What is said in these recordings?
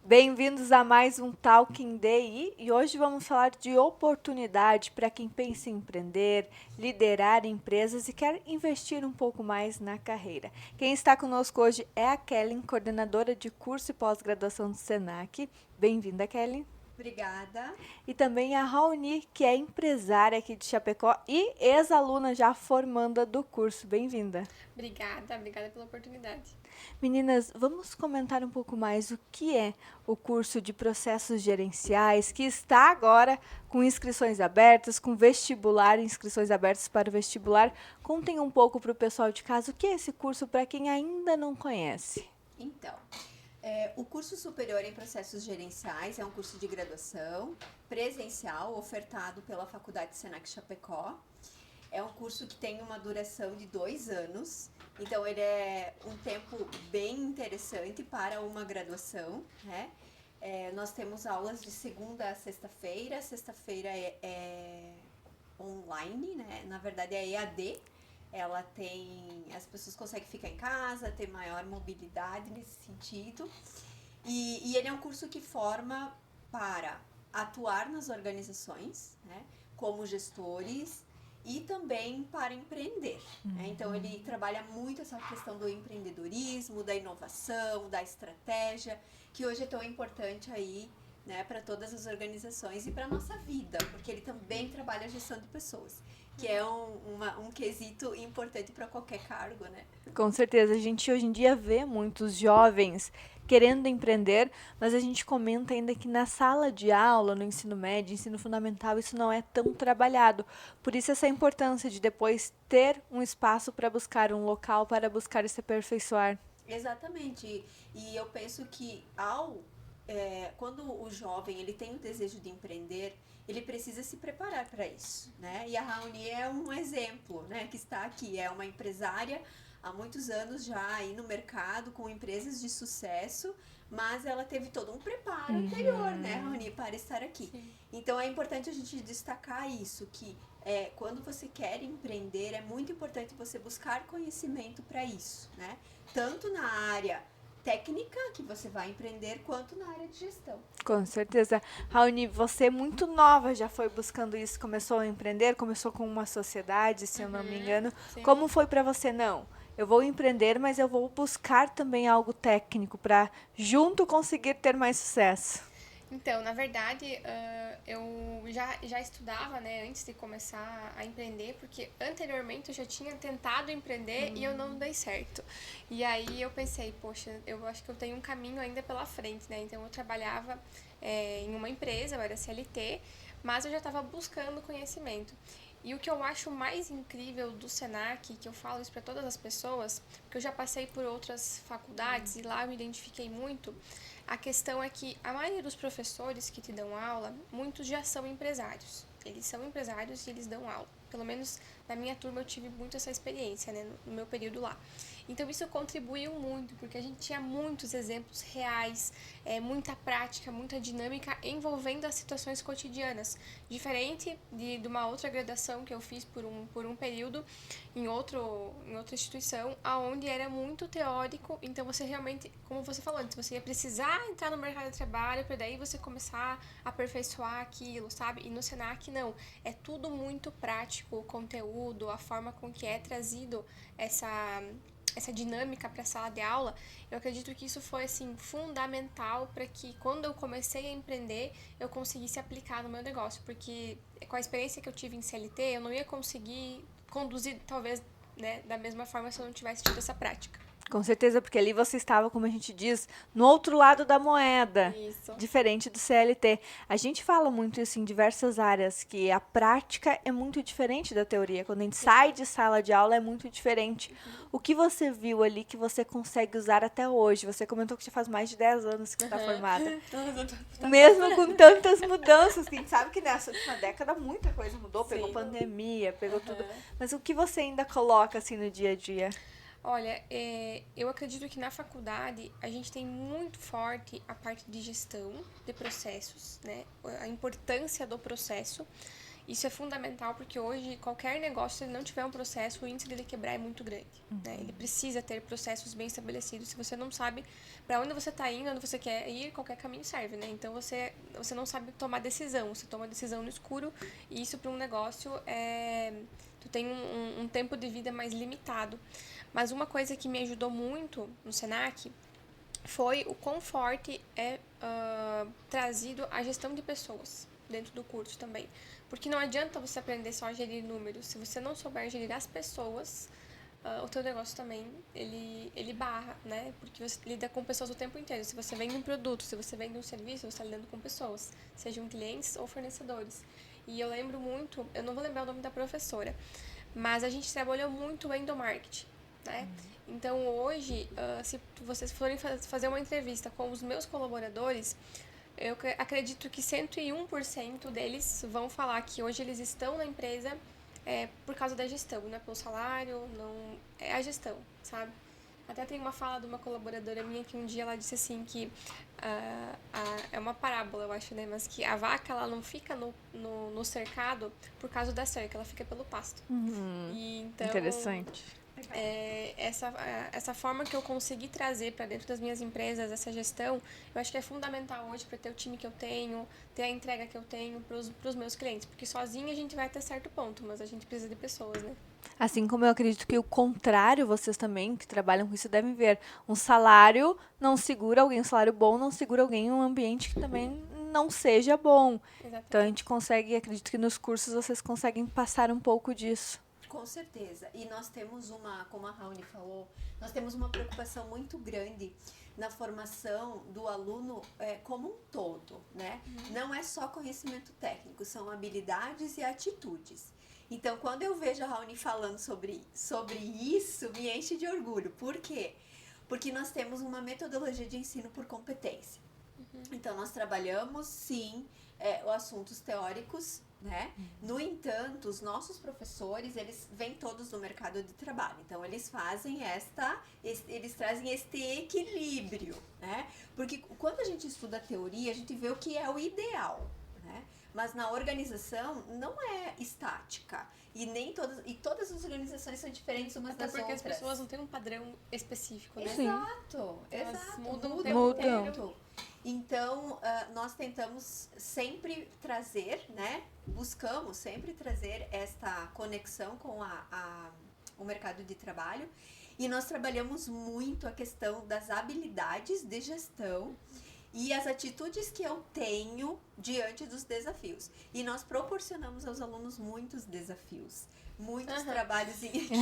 Bem-vindos a mais um Talking Day e hoje vamos falar de oportunidade para quem pensa em empreender, liderar empresas e quer investir um pouco mais na carreira. Quem está conosco hoje é a Kelly, coordenadora de curso e pós-graduação do Senac. Bem-vinda, Kelly. Obrigada. E também a Raoni, que é empresária aqui de Chapecó e ex-aluna já formanda do curso. Bem-vinda. Obrigada pela oportunidade. Meninas, vamos comentar um pouco mais o que é o curso de processos gerenciais, que está agora com inscrições abertas, com vestibular, inscrições abertas para o vestibular. Contem um pouco para o pessoal de casa o que é esse curso para quem ainda não conhece. Então, o curso superior em processos gerenciais é um curso de graduação presencial ofertado pela Faculdade Senac Chapecó. É um curso que tem uma duração de 2 anos, então ele é um tempo bem interessante para uma graduação, né? Nós temos aulas de segunda a sexta-feira é online, né? Na verdade é EAD. Ela tem. As pessoas conseguem ficar em casa, ter maior mobilidade nesse sentido. E ele é um curso que forma para atuar nas organizações, né? Como gestores e também para empreender. Né? Então ele trabalha muito essa questão do empreendedorismo, da inovação, da estratégia, que hoje é tão importante aí, né, para todas as organizações e para a nossa vida, porque ele também trabalha a gestão de pessoas, que é um quesito importante para qualquer cargo, né? Com certeza, a gente hoje em dia vê muitos jovens querendo empreender, mas a gente comenta ainda que na sala de aula, no ensino médio, ensino fundamental, isso não é tão trabalhado. Por isso essa importância de depois ter um espaço para buscar um local para buscar se aperfeiçoar. Exatamente. E eu penso que quando o jovem ele tem o desejo de empreender, ele precisa se preparar para isso, né? E a Raoni é um exemplo, né? Que está aqui, é uma empresária há muitos anos já aí no mercado com empresas de sucesso, mas ela teve todo um preparo anterior, né, Raoni, para estar aqui. Sim. Então é importante a gente destacar isso, que quando você quer empreender, é muito importante você buscar conhecimento para isso, né? Tanto na área técnica que você vai empreender, quanto na área de gestão. Com certeza. Raoni, você é muito nova, já foi buscando isso, começou a empreender, começou com uma sociedade, se eu não me engano. Sim. Como foi para você? Não, eu vou empreender, mas eu vou buscar também algo técnico para junto conseguir ter mais sucesso. Então, na verdade, eu já estudava, né, antes de começar a empreender, porque anteriormente eu já tinha tentado empreender e eu não dei certo. E aí eu pensei, poxa, eu acho que eu tenho um caminho ainda pela frente, né? Então eu trabalhava em uma empresa, eu era CLT, mas eu já estava buscando conhecimento. E o que eu acho mais incrível do Senac, que eu falo isso para todas as pessoas, porque eu já passei por outras faculdades e lá eu me identifiquei muito, a questão é que a maioria dos professores que te dão aula, muitos já são empresários. Eles são empresários e eles dão aula. Pelo menos na minha turma eu tive muito essa experiência, né, no meu período lá. Então isso contribuiu muito, porque a gente tinha muitos exemplos reais, muita prática, muita dinâmica envolvendo as situações cotidianas. Diferente de uma outra graduação que eu fiz por um período em outra instituição, aonde era muito teórico, então você realmente, como você falou antes, você ia precisar entrar no mercado de trabalho para daí você começar a aperfeiçoar aquilo, sabe? E no Senac não, é tudo muito prático, o conteúdo, a forma com que é trazido essa dinâmica para a sala de aula, eu acredito que isso foi assim fundamental para que quando eu comecei a empreender, eu conseguisse aplicar no meu negócio, porque com a experiência que eu tive em CLT, eu não ia conseguir conduzir talvez, né, da mesma forma se eu não tivesse tido essa prática. Com certeza, porque ali você estava, como a gente diz, no outro lado da moeda, Isso. diferente do CLT. A gente fala muito isso em diversas áreas, que a prática é muito diferente da teoria. Quando a gente sai de sala de aula, é muito diferente. O que você viu ali que você consegue usar até hoje? Você comentou que já faz mais de 10 anos que está formada. Mesmo com tantas mudanças, que a gente sabe que nessa última década muita coisa mudou, pegou Sim. pandemia, pegou tudo. Mas o que você ainda coloca assim no dia a dia? Olha, eu acredito que na faculdade a gente tem muito forte a parte de gestão de processos, né? A importância do processo. Isso é fundamental porque hoje qualquer negócio, se ele não tiver um processo, o índice dele quebrar é muito grande. Né? Ele precisa ter processos bem estabelecidos. Se você não sabe para onde você está indo, onde você quer ir, qualquer caminho serve. Né? Então você não sabe tomar decisão, você toma decisão no escuro e isso para um negócio tu tem um tempo de vida mais limitado. Mas uma coisa que me ajudou muito no Senac foi o quão forte é trazido a gestão de pessoas dentro do curso também. Porque não adianta você aprender só a gerir números. Se você não souber gerir as pessoas, o teu negócio também, ele barra, né? Porque você lida com pessoas o tempo inteiro. Se você vende um produto, se você vende um serviço, você está lidando com pessoas. Sejam clientes ou fornecedores. E eu lembro muito, eu não vou lembrar o nome da professora, mas a gente trabalhou muito o endomarketing, né? Então, hoje, se vocês forem fazer uma entrevista com os meus colaboradores, eu acredito que 101% deles vão falar que hoje eles estão na empresa por causa da gestão, não é pelo salário, não é a gestão, sabe? Até tem uma fala de uma colaboradora minha que um dia ela disse assim que é uma parábola, eu acho, né? Mas que a vaca ela não fica no cercado por causa da cerca, ela fica pelo pasto. E, então, Interessante. Essa forma que eu consegui trazer para dentro das minhas empresas, essa gestão, eu acho que é fundamental hoje para ter o time que eu tenho, ter a entrega que eu tenho para os meus clientes. Porque sozinho a gente vai até certo ponto, mas a gente precisa de pessoas, né? Assim como eu acredito que o contrário, vocês também que trabalham com isso devem ver. Um salário não segura alguém, um salário bom não segura alguém em um ambiente que também não seja bom. Exatamente. Então a gente consegue, acredito que nos cursos vocês conseguem passar um pouco disso. Com certeza. E nós temos como a Raoni falou, nós temos uma preocupação muito grande na formação do aluno como um todo, né? Não é só conhecimento técnico, são habilidades e atitudes. Então, quando eu vejo a Raoni falando sobre isso, me enche de orgulho. Por quê? Porque nós temos uma metodologia de ensino por competência. Então, nós trabalhamos, sim, os assuntos teóricos, né? No entanto, os nossos professores, eles vêm todos do mercado de trabalho. Então, eles fazem eles trazem este equilíbrio, né? Porque quando a gente estuda a teoria, a gente vê o que é o ideal, né? Mas na organização não é estática. E todas as organizações são diferentes umas Até das porque outras. as pessoas não têm um padrão específico, né? Sim. Exato. Mudam o Muda tempo o inteiro. tempo. Então, nós tentamos sempre trazer, né? Buscamos sempre trazer esta conexão com o mercado de trabalho. E nós trabalhamos muito a questão das habilidades de gestão e as atitudes que eu tenho diante dos desafios. E nós proporcionamos aos alunos muitos desafios. Muitos trabalhos em equipe.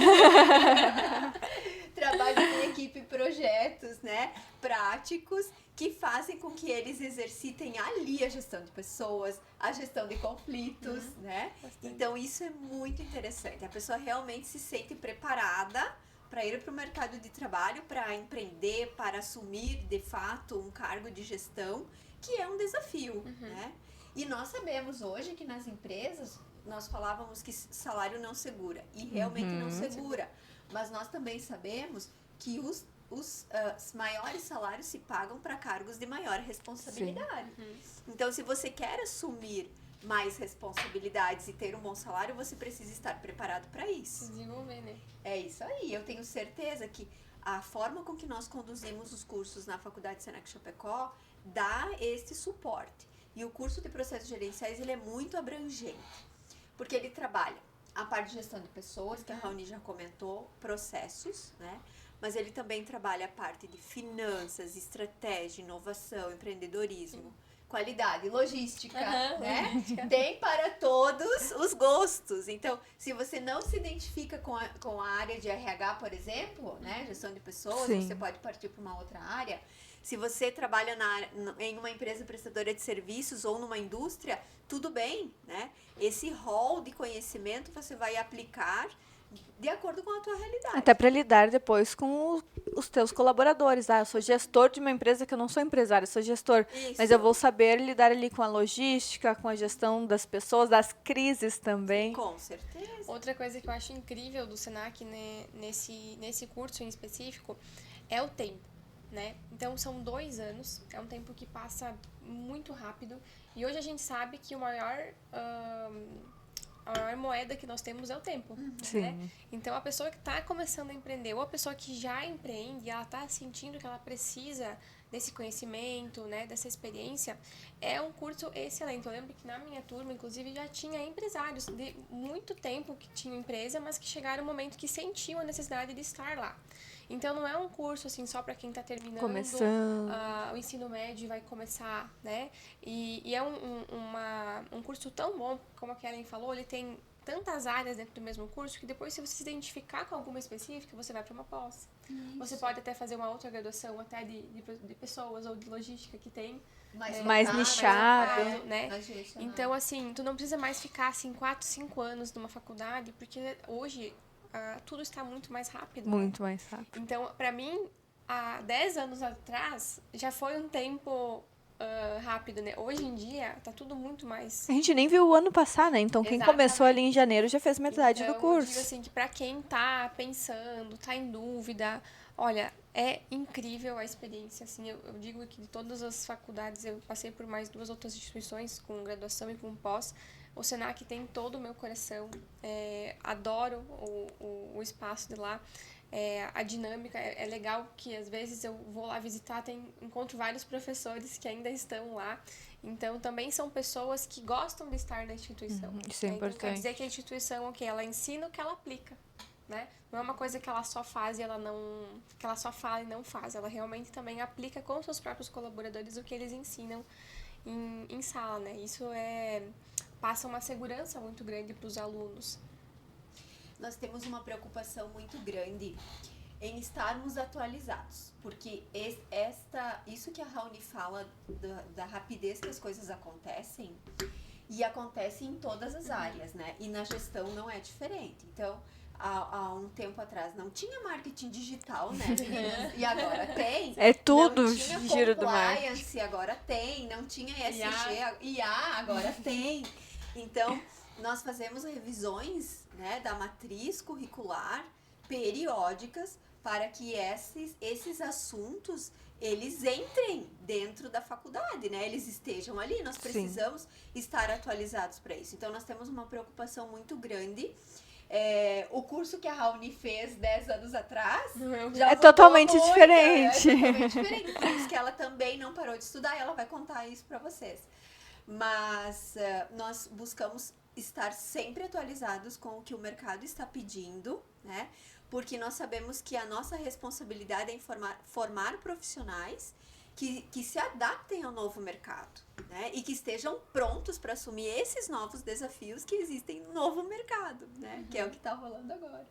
Trabalhos em equipe, projetos, né? Práticos, que fazem com que eles exercitem ali a gestão de pessoas, a gestão de conflitos, né? Bastante. Então, isso é muito interessante. A pessoa realmente se sente preparada para ir para o mercado de trabalho, para empreender, para assumir, de fato, um cargo de gestão, que é um desafio, né? E nós sabemos hoje que nas empresas, nós falávamos que salário não segura, e realmente não segura. Mas nós também sabemos que os maiores salários se pagam para cargos de maior responsabilidade. Então, se você quer assumir mais responsabilidades e ter um bom salário, você precisa estar preparado para isso. Se desenvolver, né? É isso aí. Eu tenho certeza que a forma com que nós conduzimos os cursos na Faculdade Senac Chapecó dá este suporte. E o curso de processos gerenciais, ele é muito abrangente, porque ele trabalha a parte de gestão de pessoas, que a Raoni já comentou, processos, né? Mas ele também trabalha a parte de finanças, estratégia, inovação, empreendedorismo, qualidade, logística, né? Tem para todos os gostos. Então, se você não se identifica com a área de RH, por exemplo, né? Gestão de pessoas, Sim. você pode partir para uma outra área. Se você trabalha em uma empresa prestadora de serviços ou numa indústria, tudo bem, né? Esse rol de conhecimento você vai aplicar de acordo com a tua realidade. Até para lidar depois com os teus colaboradores. Eu sou gestor de uma empresa que eu não sou empresário, eu sou gestor. Isso. Mas eu vou saber lidar ali com a logística, com a gestão das pessoas, das crises também. Com certeza. Outra coisa que eu acho incrível do Senac, né, nesse curso em específico, é o tempo, né? Então, são 2 anos, é um tempo que passa muito rápido. E hoje a gente sabe que o maior a maior moeda que nós temos é o tempo, Sim. né? Então, a pessoa que está começando a empreender ou a pessoa que já empreende, ela está sentindo que ela precisa desse conhecimento, né, dessa experiência, é um curso excelente. Eu lembro que na minha turma, inclusive, já tinha empresários de muito tempo que tinham empresa, mas que chegaram um momento que sentiam a necessidade de estar lá. Então, não é um curso, assim, só para quem está terminando Começando. o ensino médio e vai começar, né? E é um curso tão bom, como a Kellen falou, ele tem tantas áreas dentro do mesmo curso que depois, se você se identificar com alguma específica, você vai para uma pós. Você pode até fazer uma outra graduação, até de pessoas ou de logística que tem. Mais focado, nichado. Né? mais direcionado. Então, assim, tu não precisa mais ficar, assim, 4, 5 anos numa faculdade, porque hoje tudo está muito mais rápido. Muito mais rápido. Então, pra mim, há 10 anos atrás, já foi um tempo rápido, né? Hoje em dia, tá tudo muito mais... A gente nem viu o ano passar, né? Então, quem Exatamente. começou ali em janeiro já fez metade Então, do curso. eu digo assim, que pra quem tá pensando, tá em dúvida, olha, é incrível a experiência, assim, eu digo que de todas as faculdades, eu passei por mais 2 outras instituições, com graduação e com pós, o Senac tem todo o meu coração, adoro o espaço de lá, a dinâmica é legal que às vezes eu vou lá visitar, encontro vários professores que ainda estão lá, então também são pessoas que gostam de estar na instituição. Isso é Então, quer importante. dizer que a instituição, ok, ela ensina o que ela aplica, né? Não é uma coisa que ela só faz e ela não... que ela só fala e não faz, ela realmente também aplica com seus próprios colaboradores o que eles ensinam em sala, né? Isso passa uma segurança muito grande para os alunos. Nós temos uma preocupação muito grande em estarmos atualizados, porque isso que a Raoni fala da rapidez que as coisas acontecem, e acontece em todas as áreas, né? E na gestão não é diferente. Então, há um tempo atrás não tinha marketing digital, né, meninas? E agora tem. É tudo não tinha giro do marketing. compliance, agora tem. Não tinha ESG, IA, agora tem. Então, nós fazemos revisões, né, da matriz curricular periódicas para que esses assuntos eles entrem dentro da faculdade, né? Eles estejam ali, nós precisamos estar atualizados para isso. Então, nós temos uma preocupação muito grande. O curso que a Raoni fez 10 anos atrás já É totalmente diferente. É totalmente diferente. Por isso que ela também não parou de estudar e ela vai contar isso para vocês. Mas nós buscamos estar sempre atualizados com o que o mercado está pedindo, né? Porque nós sabemos que a nossa responsabilidade é formar profissionais que se adaptem ao novo mercado, né? E que estejam prontos para assumir esses novos desafios que existem no novo mercado, né? Que é o que está rolando agora.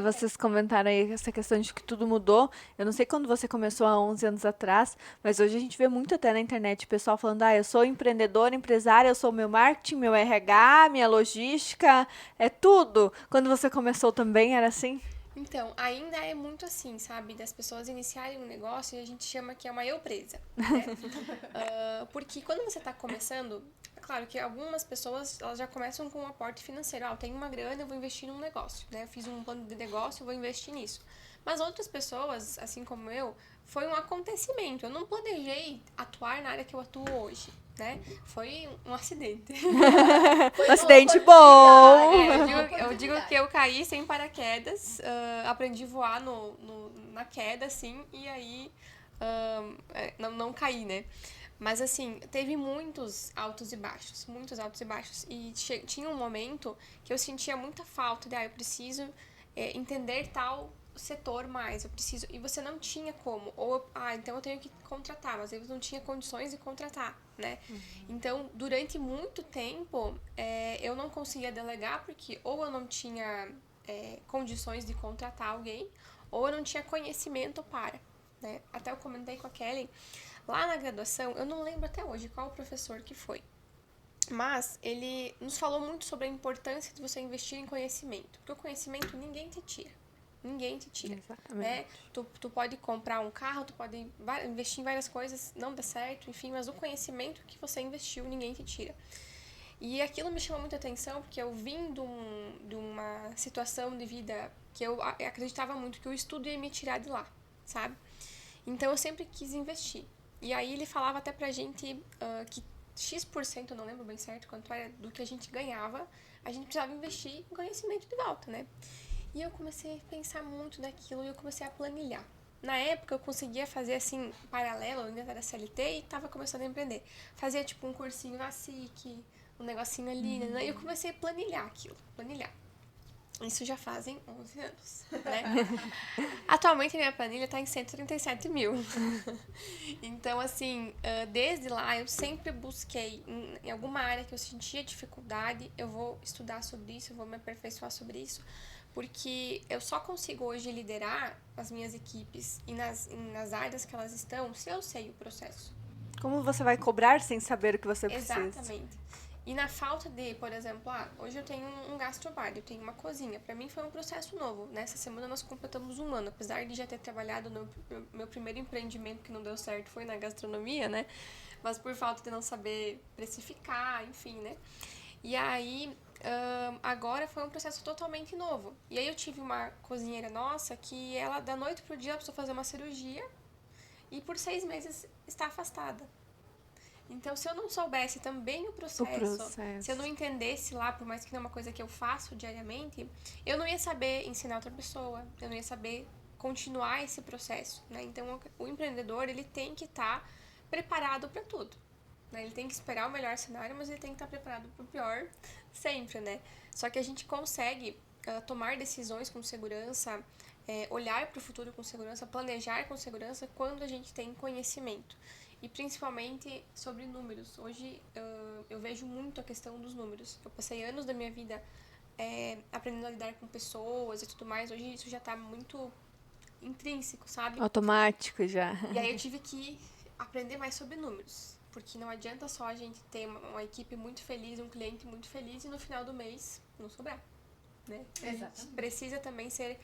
Vocês comentaram aí essa questão de que tudo mudou. Eu não sei quando você começou há 11 anos atrás, mas hoje a gente vê muito até na internet o pessoal falando, eu sou empreendedora, empresária, eu sou meu marketing, meu RH, minha logística, é tudo. Quando você começou também era assim? Então, ainda é muito assim, sabe? Das pessoas iniciarem um negócio e a gente chama que é uma eu-presa, né? Porque quando você está começando, é claro que algumas pessoas elas já começam com um aporte financeiro. Eu tenho uma grana, eu vou investir num negócio, né? Eu fiz um plano de negócio, eu vou investir nisso. Mas outras pessoas, assim como eu, foi um acontecimento. Eu não planejei atuar na área que eu atuo hoje, né? Foi um acidente. Um acidente bom! Eu digo que eu caí sem paraquedas, aprendi a voar na queda, assim, e aí não caí, né? Mas, assim, teve muitos altos e baixos, e tinha um momento que eu sentia muita falta de, eu preciso entender tal setor mais, e você não tinha como, então eu tenho que contratar, mas eu não tinha condições de contratar, né? Então, durante muito tempo, eu não conseguia delegar, porque ou eu não tinha condições de contratar alguém, ou eu não tinha conhecimento para, né? Até eu comentei com a Kelly, lá na graduação, eu não lembro até hoje qual professor que foi, mas ele nos falou muito sobre a importância de você investir em conhecimento, porque o conhecimento ninguém te tira. Exatamente. Né? Tu pode comprar um carro, tu pode investir em várias coisas, não dá certo, enfim, mas o conhecimento que você investiu, ninguém te tira. E aquilo me chamou muita atenção, porque eu vim de uma situação de vida que eu acreditava muito que o estudo ia me tirar de lá, sabe? Então eu sempre quis investir. E aí ele falava até pra gente que X%, eu não lembro bem certo quanto era, do que a gente ganhava, a gente precisava investir em conhecimento de volta, né? E eu comecei a pensar muito naquilo e eu comecei a planilhar. Na época eu conseguia fazer assim, paralelo, eu ainda era CLT e tava começando a empreender. Fazia tipo um cursinho na SIC, um negocinho ali, né? E eu comecei a planilhar aquilo, planilhar. Isso já fazem 11 anos, né? Atualmente minha planilha tá em 137 mil. Então, assim, desde lá eu sempre busquei em alguma área que eu sentia dificuldade, eu vou estudar sobre isso, eu vou me aperfeiçoar sobre isso, porque eu só consigo hoje liderar as minhas equipes e nas áreas que elas estão se eu sei o processo. Como você vai cobrar sem saber o que você precisa? Exatamente. E na falta de, por exemplo, hoje eu tenho um gastrobar, eu tenho uma cozinha. Pra mim foi um processo novo. Nessa semana nós completamos 1 ano. Apesar de já ter trabalhado no meu primeiro empreendimento que não deu certo foi na gastronomia, né? Mas por falta de não saber precificar, enfim, né? E aí, agora foi um processo totalmente novo. E aí eu tive uma cozinheira nossa que ela, da noite pro dia, ela precisou fazer uma cirurgia e por 6 meses está afastada. Então, se eu não soubesse também o processo, se eu não entendesse lá, por mais que não é uma coisa que eu faço diariamente, eu não ia saber ensinar outra pessoa, eu não ia saber continuar esse processo, né? Então, o empreendedor, ele tem que estar preparado para tudo, né? Ele tem que esperar o melhor cenário, mas ele tem que estar preparado para o pior sempre, né? Só que a gente consegue tomar decisões com segurança, olhar para o futuro com segurança, planejar com segurança quando a gente tem conhecimento. E principalmente sobre números. Hoje eu vejo muito a questão dos números. Eu passei anos da minha vida aprendendo a lidar com pessoas e tudo mais. Hoje isso já tá muito intrínseco, sabe? Automático já. E aí eu tive que aprender mais sobre números. Porque não adianta só a gente ter uma equipe muito feliz, um cliente muito feliz e no final do mês não sobrar, né? Exatamente. Precisa também ser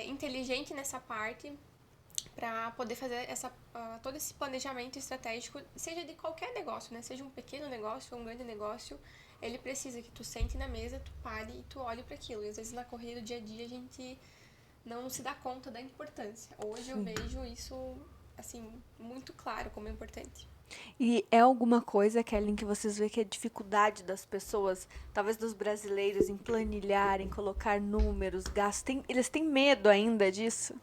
inteligente nessa parte para poder fazer todo esse planejamento estratégico, seja de qualquer negócio, né? Seja um pequeno negócio ou um grande negócio, ele precisa que tu sente na mesa, tu pare e tu olhe para aquilo. E às vezes na corrida do dia a dia a gente não se dá conta da importância. Hoje eu vejo isso, assim, muito claro como é importante. E é alguma coisa, Kelly, que vocês veem que é dificuldade das pessoas, talvez dos brasileiros, em planilhar, em colocar números, gastos? Eles têm medo ainda disso?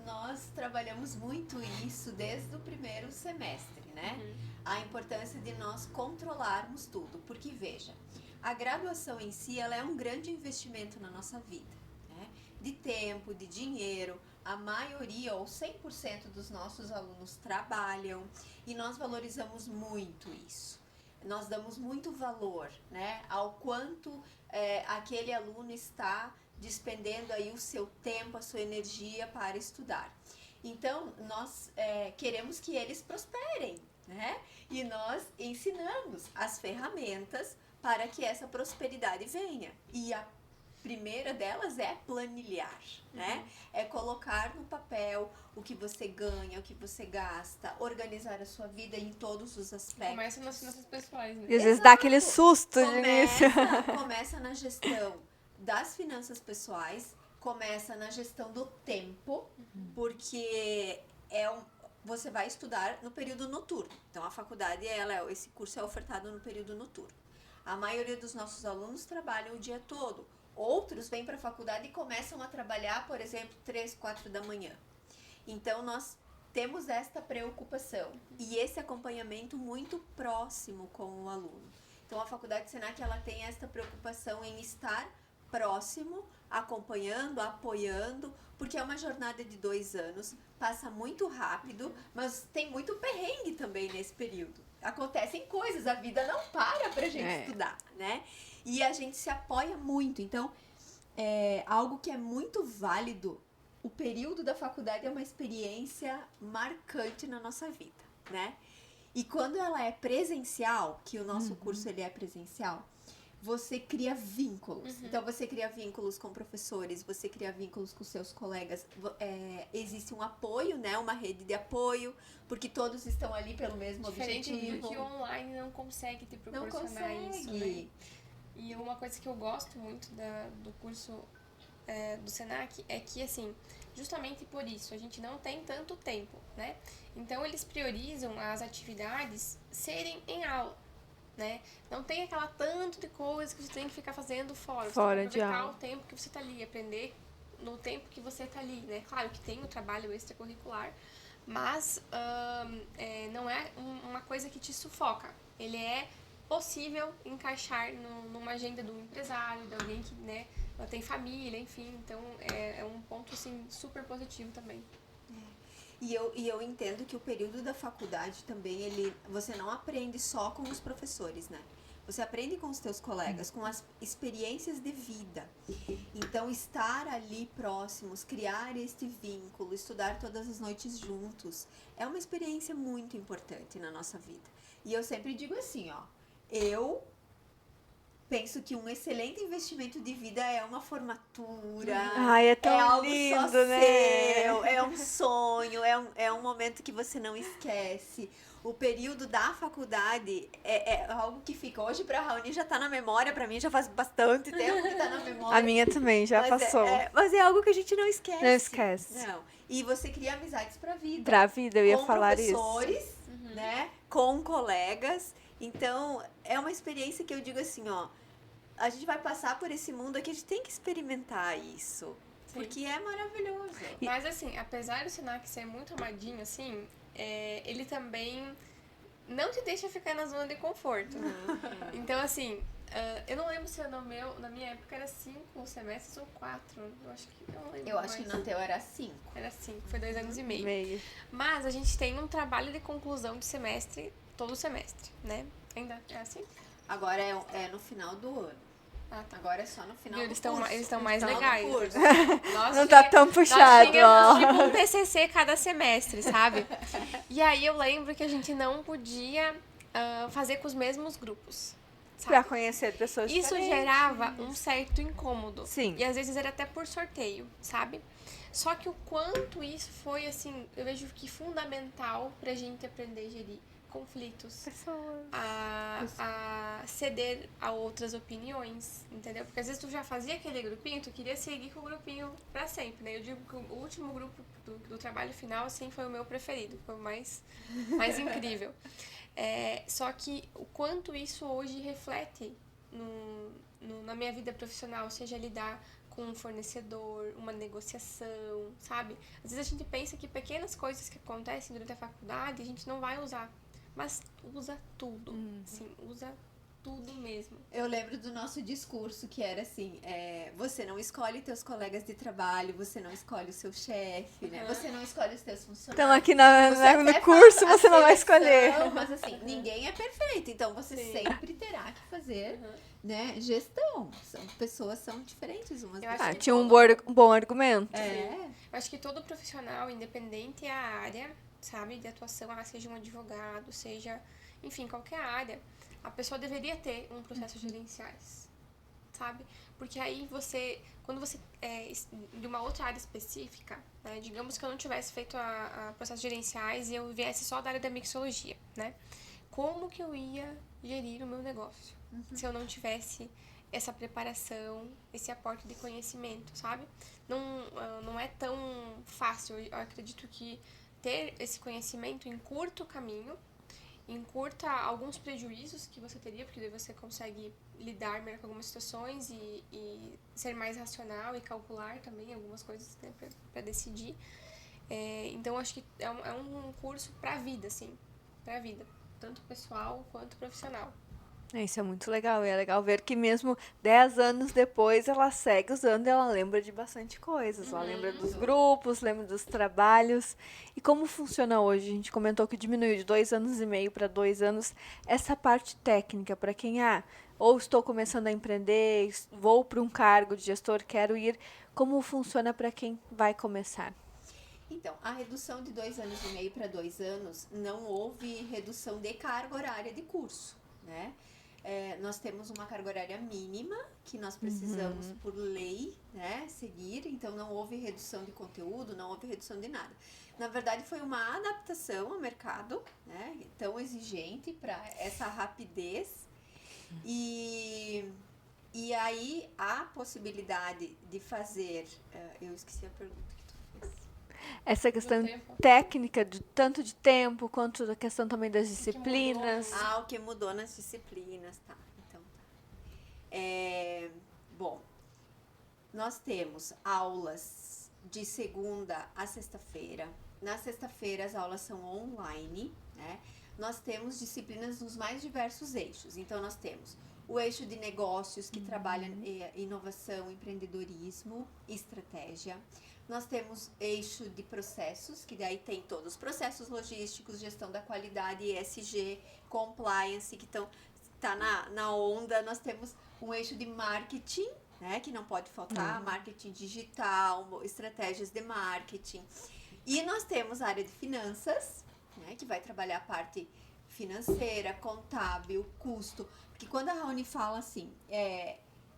Nós trabalhamos muito isso desde o primeiro semestre, né? A importância de nós controlarmos tudo, porque veja, a graduação em si, ela é um grande investimento na nossa vida, né? De tempo, de dinheiro, a maioria ou 100% dos nossos alunos trabalham e nós valorizamos muito isso. Nós damos muito valor, né, ao quanto aquele aluno está despendendo aí o seu tempo, a sua energia para estudar. Então, nós queremos que eles prosperem, né? E nós ensinamos as ferramentas para que essa prosperidade venha. E a primeira delas é planilhar, né? É colocar no papel o que você ganha, o que você gasta, organizar a sua vida em todos os aspectos. Começa nas finanças pessoais, né? E às vezes dá aquele susto de início. Começa na gestão das finanças pessoais, começa na gestão do tempo, porque você vai estudar no período noturno. Então, a faculdade, esse curso é ofertado no período noturno. A maioria dos nossos alunos trabalham o dia todo. Outros vêm para a faculdade e começam a trabalhar, por exemplo, 3, 4 da manhã. Então, nós temos esta preocupação e esse acompanhamento muito próximo com o aluno. Então, a Faculdade Senac, ela tem esta preocupação em estar próximo, acompanhando, apoiando, porque é uma jornada de 2 anos, passa muito rápido, mas tem muito perrengue também nesse período. Acontecem coisas, a vida não para pra gente estudar, né? E a gente se apoia muito, então, algo que é muito válido, o período da faculdade é uma experiência marcante na nossa vida, né? E quando ela é presencial, que o nosso curso ele é presencial, você cria vínculos. Então, você cria vínculos com professores, você cria vínculos com seus colegas. Existe um apoio, né? Uma rede de apoio, porque todos estão ali pelo mesmo objetivo. Diferente do que online não consegue te proporcionar isso, né? E uma coisa que eu gosto muito do curso do Senac é que, assim, justamente por isso, a gente não tem tanto tempo, né? Então, eles priorizam as atividades serem em aula, né? Não tem aquela tanto de coisa que você tem que ficar fazendo fora. Você Fora tem que de aproveitar aula. o tempo que você tá ali, aprender no tempo que você tá ali, né? Claro que tem o trabalho extracurricular, mas não é uma coisa que te sufoca. Ele é possível encaixar numa agenda do empresário, de alguém que, né, tem família, enfim. Então, é um ponto, assim, super positivo também. E eu entendo que o período da faculdade também, você não aprende só com os professores, né? Você aprende com os teus colegas, com as experiências de vida. Então, estar ali próximos, criar este vínculo, estudar todas as noites juntos, é uma experiência muito importante na nossa vida. E eu sempre digo assim, ó, eu penso que um excelente investimento de vida é uma formatura. Ai, é tão algo lindo, só né? seu, é um sonho, é um momento que você não esquece. O período da faculdade é algo que fica. Hoje pra Raoni já tá na memória, pra mim já faz bastante tempo que tá na memória. A minha também já passou. Mas é algo que a gente não esquece. Não esquece. Não. E você cria amizades pra vida. Pra vida, eu ia com falar isso. professores, né? Com colegas. Então, é uma experiência que eu digo assim, ó. A gente vai passar por esse mundo aqui, a gente tem que experimentar isso. Sim. Porque é maravilhoso. Mas, assim, apesar do Senac ser muito amadinho, assim, ele também não te deixa ficar na zona de conforto. Então, assim, eu não lembro se na minha época era 5 semestres ou 4. Eu acho que eu não lembro. Eu acho que no teu era 5. Era 5, foi 2 anos e meio. Mas a gente tem um trabalho de conclusão de semestre, todo semestre, né? Ainda é assim? Agora é no final do ano. Ah, tá. Agora é só no final Viu? do curso. Eles estão mais Final do legais. curso. Não tá tão puxado, Nós tínhamos ó. tipo um TCC cada semestre, sabe? E aí eu lembro que a gente não podia fazer com os mesmos grupos. Sabe? Pra conhecer pessoas Isso diferentes. gerava um certo incômodo. Sim. E às vezes era até por sorteio, sabe? Só que o quanto isso foi, assim, eu vejo que fundamental pra gente aprender a gerir conflitos, Pessoas. a ceder a outras opiniões, entendeu? Porque às vezes tu já fazia aquele grupinho, tu queria seguir com o grupinho pra sempre, né? Eu digo que o último grupo do trabalho final, assim, foi o meu preferido, foi o mais incrível. Só que o quanto isso hoje reflete na minha vida profissional, seja lidar com um fornecedor, uma negociação, sabe? Às vezes a gente pensa que pequenas coisas que acontecem durante a faculdade a gente não vai usar, mas usa tudo, sim, usa tudo mesmo. Eu lembro do nosso discurso que era assim, você não escolhe teus colegas de trabalho, você não escolhe o seu chefe, né? Você não escolhe os teus funcionários. Então aqui Você no até curso faz a você não vai seleção, escolher. Mas assim, ninguém é perfeito, então você sempre terá que fazer, né, gestão. Pessoas são diferentes umas Eu das acho outras. que Tinha um bom argumento. Eu acho que todo profissional, independente da área, sabe, de atuação, seja um advogado, seja, enfim, qualquer área, a pessoa deveria ter um processo gerenciais, sabe? Porque aí quando você de uma outra área específica, né, digamos que eu não tivesse feito a processos gerenciais e eu viesse só da área da mixologia, né? Como que eu ia gerir o meu negócio se eu não tivesse essa preparação, esse aporte de conhecimento, sabe? Não é tão fácil. Eu acredito que ter esse conhecimento encurta o caminho, encurta alguns prejuízos que você teria, porque daí você consegue lidar melhor com algumas situações e ser mais racional e calcular também algumas coisas, né, para decidir. Então, acho que é um curso pra vida, assim, pra vida, tanto pessoal quanto profissional. Isso é muito legal. E é legal ver que mesmo 10 anos depois ela segue usando e ela lembra de bastante coisas. Ela lembra dos grupos, lembra dos trabalhos. E como funciona hoje? A gente comentou que diminuiu de 2 anos e meio para 2 anos. Essa parte técnica, para quem, ou estou começando a empreender, vou para um cargo de gestor, quero ir. Como funciona para quem vai começar? Então, a redução de 2 anos e meio para 2 anos, não houve redução de carga horária de curso, né? Nós temos uma carga horária mínima que nós precisamos, por lei, né, seguir. Então, não houve redução de conteúdo, não houve redução de nada. Na verdade, foi uma adaptação ao mercado, né, tão exigente para essa rapidez. E aí, a possibilidade de fazer... eu esqueci a pergunta que tu fez. Essa questão tempo. técnica, tanto de tempo, quanto da questão também das que disciplinas. mudou? O que mudou nas disciplinas, tá. Então tá. Bom, nós temos aulas de segunda a sexta-feira. Na sexta-feira as aulas são online, né? Nós temos disciplinas nos mais diversos eixos. Então nós temos o eixo de negócios, que trabalha inovação, empreendedorismo e estratégia. Nós temos eixo de processos, que daí tem todos os processos logísticos, gestão da qualidade, ESG, compliance, que tá na onda. Nós temos um eixo de marketing, né, que não pode faltar, marketing digital, estratégias de marketing. E nós temos a área de finanças, né, que vai trabalhar a parte financeira, contábil, custo. Porque quando a Raoni fala assim,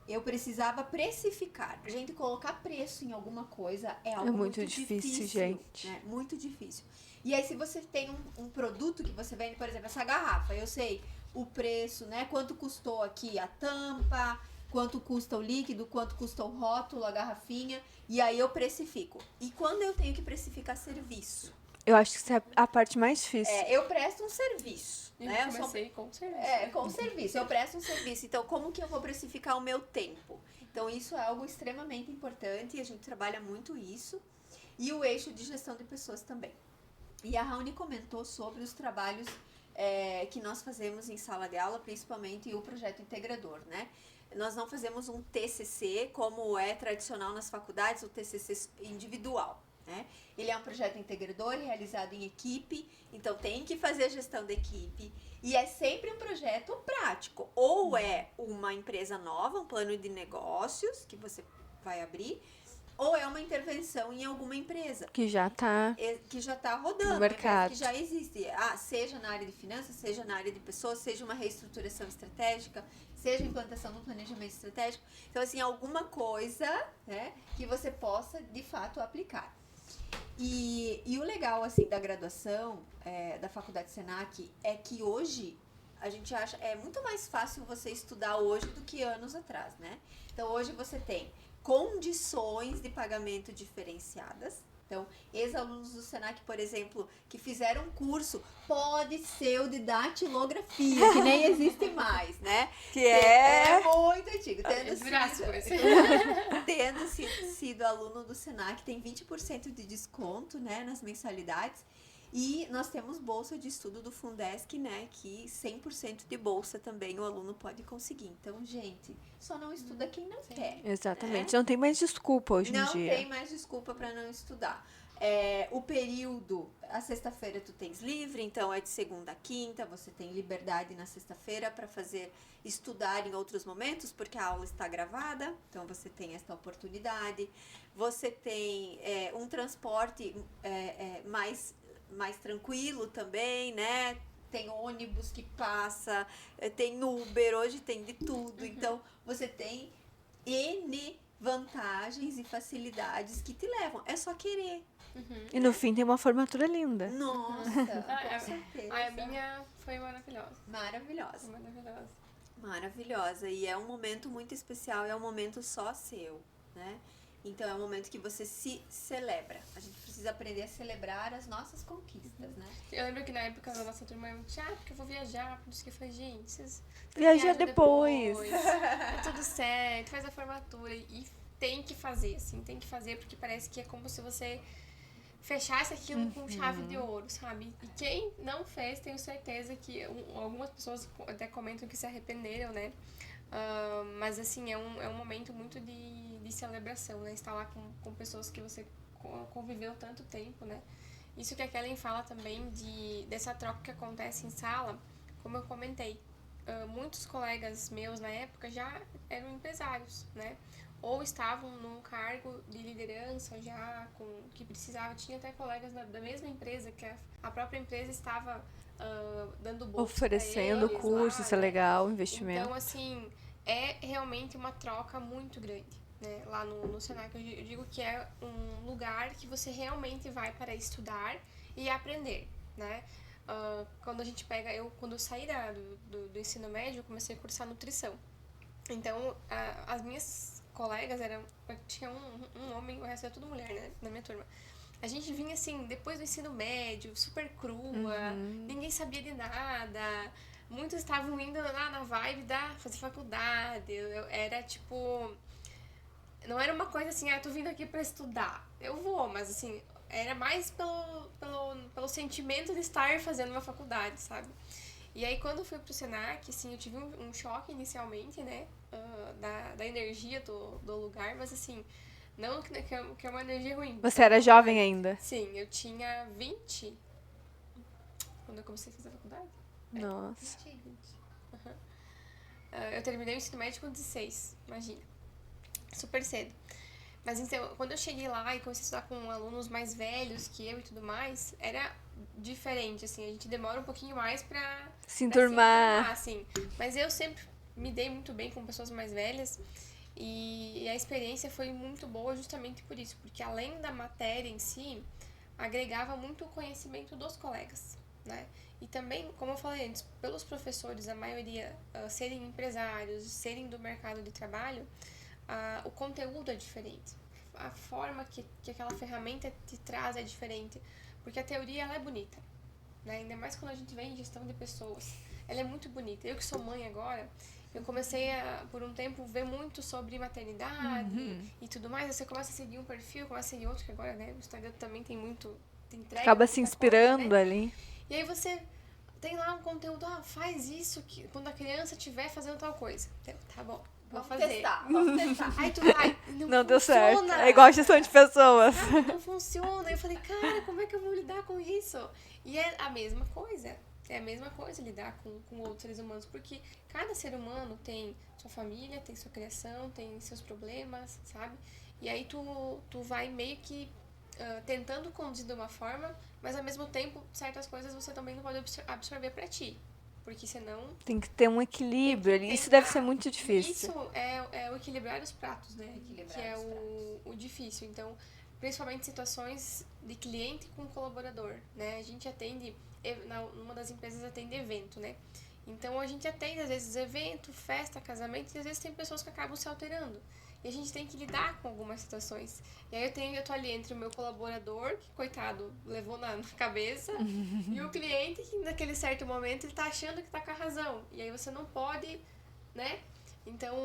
eu precisava precificar. Gente, colocar preço em alguma coisa é algo muito difícil, gente. Né? Muito difícil. E aí, se você tem um produto que você vende, por exemplo, essa garrafa, eu sei o preço, né? Quanto custou aqui a tampa, quanto custa o líquido, quanto custa o rótulo, a garrafinha, e aí eu precifico. E quando eu tenho que precificar serviço? Eu acho que isso é a parte mais difícil. Eu presto um serviço. Eu né? comecei com serviço. Com serviço. Eu presto um serviço. Então, como que eu vou precificar o meu tempo? Então, isso é algo extremamente importante e a gente trabalha muito isso. E o eixo de gestão de pessoas também. E a Raoni comentou sobre os trabalhos que nós fazemos em sala de aula, principalmente o projeto integrador, né? Nós não fazemos um TCC, como é tradicional nas faculdades, o TCC individual, né? Ele é um projeto integrador realizado em equipe, então tem que fazer a gestão da equipe. E é sempre um projeto prático. Ou é uma empresa nova, um plano de negócios que você vai abrir, ou é uma intervenção em alguma empresa Que já tá rodando, no mercado, que já existe, seja na área de finanças, seja na área de pessoas, seja uma reestruturação estratégica, seja implantação do planejamento estratégico. Então, assim, alguma coisa, né, que você possa, de fato, aplicar. E o legal, assim, da graduação, da Faculdade Senac, é que hoje, a gente acha, é muito mais fácil você estudar hoje do que anos atrás, né? Então, hoje você tem condições de pagamento diferenciadas. Então, ex-alunos do Senac, por exemplo, que fizeram um curso, pode ser o de datilografia, que nem existe mais, né? que é muito antigo. Tendo sido aluno do Senac, tem 20% de desconto, né, nas mensalidades. E nós temos bolsa de estudo do Fundesc, né, que 100% de bolsa também o aluno pode conseguir. Então, gente, só não estuda quem não quer. Exatamente. Né? Não tem mais desculpa hoje em dia. Não tem mais desculpa para não estudar. O período, a sexta-feira tu tens livre, então é de segunda a quinta, você tem liberdade na sexta-feira para estudar em outros momentos, porque a aula está gravada, então você tem esta oportunidade. Você tem um transporte mais tranquilo também, né? Tem ônibus que passa, tem Uber, hoje tem de tudo. Uhum. Então, você tem N vantagens e facilidades que te levam. É só querer. Uhum. E no fim tem uma formatura linda. Nossa, com certeza. A minha foi maravilhosa. Maravilhosa. E é um momento muito especial, é um momento só seu, né? Então, é um momento que você se celebra. A gente precisa aprender a celebrar as nossas conquistas, né? Eu lembro que na época da nossa turma, eu disse, porque eu vou viajar. Por isso que eu falei, gente, vocês viaja depois. Tá tudo certo, faz a formatura. E tem que fazer, assim, porque parece que é como se você fechasse aquilo com chave de ouro, sabe? E quem não fez, tenho certeza que algumas pessoas até comentam que se arrependeram, né? Mas assim, é um momento muito de celebração, né? Estar lá com pessoas que você conviveu tanto tempo, né? Isso que a Kellen fala também dessa troca que acontece em sala, como eu comentei, muitos colegas meus na época já eram empresários, né? Ou estavam num cargo de liderança já, que precisava, tinha até colegas da mesma empresa, que a própria empresa estava dando bolsa oferecendo eles, curso, isso é legal, investimento. Então, assim, é realmente uma troca muito grande, né? Lá no Senac, eu digo que é um lugar que você realmente vai para estudar e aprender, né? Quando a gente pega, quando eu saí do ensino médio, eu comecei a cursar nutrição. Então, as minhas colegas tinha um homem, o resto era tudo mulher, né, na minha turma. a gente vinha assim, depois do ensino médio, super crua, ninguém sabia de nada. Muitos estavam indo lá na vibe da fazer faculdade. Era tipo. Não era uma coisa assim, tô vindo aqui pra estudar. Eu vou, mas assim, era mais pelo sentimento de estar fazendo uma faculdade, sabe? E aí quando eu fui pro Senac, assim, eu tive um choque inicialmente, né? Da energia do lugar, mas assim, não que é uma energia ruim. Você era jovem ainda? Sim, eu tinha 20 quando eu comecei a fazer a faculdade. Nossa. 20. Eu terminei o ensino médio com 16, imagina. Super cedo. Mas então, quando eu cheguei lá e comecei a estudar com alunos mais velhos que eu e tudo mais, era diferente, assim, a gente demora um pouquinho mais pra Se enturmar. assim. Mas eu sempre me dei muito bem com pessoas mais velhas e a experiência foi muito boa justamente por isso, porque além da matéria em si, agregava muito o conhecimento dos colegas, né? E também, como eu falei antes, pelos professores, a maioria serem empresários, serem do mercado de trabalho, o conteúdo é diferente. A forma que aquela ferramenta te traz é diferente. Porque a teoria, ela é bonita, né? Ainda mais quando a gente vem em gestão de pessoas. Ela é muito bonita. Eu que sou mãe agora, eu comecei por um tempo, ver muito sobre maternidade e tudo mais. Você começa a seguir um perfil, começa a seguir outro, que agora, né? O Instagram também tem muito... Tem entrega, Acaba se inspirando coisa, né? ali. E aí você tem lá um conteúdo, faz isso que, quando a criança estiver fazendo tal coisa. Tá bom. Vamos fazer. testar. Aí tu vai, Não deu certo. funciona. É igual gestão de pessoas. Não funciona. Eu falei, cara, como é que eu vou lidar com isso? E é a mesma coisa. É a mesma coisa lidar com outros seres humanos. Porque cada ser humano tem sua família, tem sua criação, tem seus problemas, sabe? E aí tu vai meio que tentando conduzir de uma forma, mas ao mesmo tempo, certas coisas você também não pode absorver pra ti. Porque senão... Tem que ter um equilíbrio ali. Isso deve ser muito difícil. Isso é o equilibrar os pratos, né? Equilibrar que é os o difícil. Então, principalmente situações de cliente com colaborador, né? A gente atende, numa das empresas atende evento, né? Então, a gente atende, às vezes, evento, festa, casamento, e às vezes tem pessoas que acabam se alterando. E a gente tem que lidar com algumas situações. E aí eu tô ali entre o meu colaborador, que, coitado, levou na cabeça, e o cliente, que naquele certo momento ele tá achando que tá com a razão. E aí você não pode, né? Então,